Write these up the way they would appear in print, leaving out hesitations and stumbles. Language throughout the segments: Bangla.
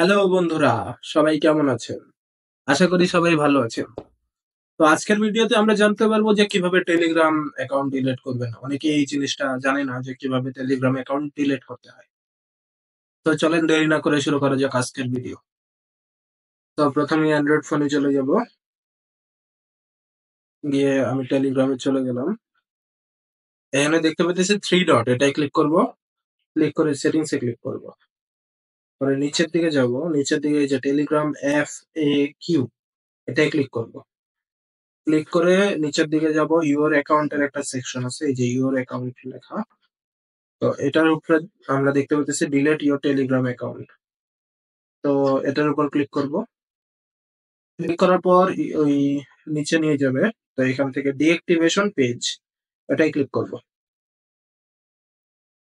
হ্যালো বন্ধুরা, সবাই কেমন আছেন? আশা করি সবাই ভালো আছেন। তো আজকের ভিডিওতে আমরা জানতে পারবো যে কিভাবে টেলিগ্রাম অ্যাকাউন্ট ডিলিট করবেন। অনেকেই এই জিনিসটা জানে না যে কিভাবে টেলিগ্রাম অ্যাকাউন্ট ডিলিট করতে হয়। তো চলেন দেরি না করে শুরু করা যাক আজকের ভিডিও। তো প্রথমে অ্যান্ড্রয়েড ফোনে চলে যাব। গিয়ে আমি টেলিগ্রামে চলে গেলাম। এখানে দেখতে পাচ্ছি 3 ডট, এটাই ক্লিক করব। ক্লিক করে সেটিংস এ ক্লিক করব। পরে নিচের দিকে যাব। নিচের দিকে এই যে টেলিগ্রাম FAQ, এটাই ক্লিক করব। ক্লিক করে নিচের দিকে যাব। ইউর অ্যাকাউন্ট এর একটা সেকশন আছে, এই যে ইউর অ্যাকাউন্ট লেখা। তো এটার উপরে আমরা দেখতে পাচ্ছি ডিলিট ইউর টেলিগ্রাম অ্যাকাউন্ট। তো এটার উপর ক্লিক করব। ক্লিক করার পর ওই নিচে নিয়ে যাবে। তো এখান থেকে ডিঅ্যাক্টিভেশন পেজ, এটাই ক্লিক করব।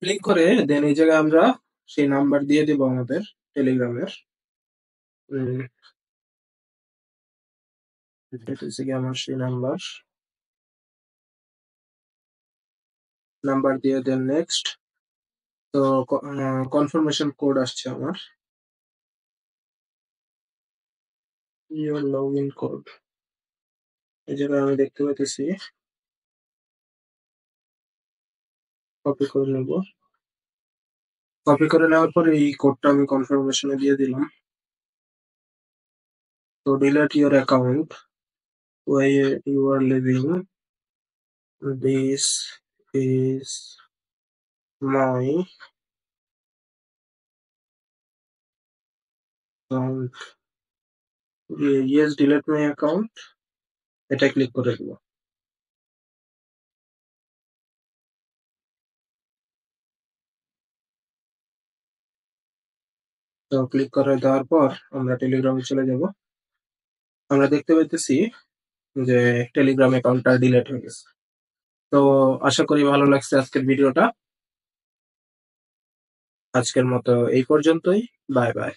ক্লিক করে দেন এই জায়গায় আমরা সেই নাম্বার দিয়ে দিব আমাদের টেলিগ্রামের। উম, এটা হচ্ছে কি আমার সেই নাম্বার দিয়ে দেন নেক্সট। তো কনফার্মেশন কোড আসছে আমার, ইউর লগ ইন কোড। এই জায়গায় আমি দেখতে পাইতেছি, কপি করে নেব। কপি করে নেওয়ার পরে এই কোডটা আমি কনফার্মেশনে দিয়ে দিলাম। তো delete your account where you are living, this is my account, yes delete my account, এটা ক্লিক করে দেবো। তো ক্লিক করে দেওয়ার পর আমরা টেলিগ্রামে চলে যাব। আমরা দেখতে পাইতেছি যে টেলিগ্রাম অ্যাকাউন্টটা ডিলিট হয়ে গেছে। তো আশা করি ভালো লাগছে আজকের ভিডিওটা। আজকের মতো এই পর্যন্তই। Bye bye.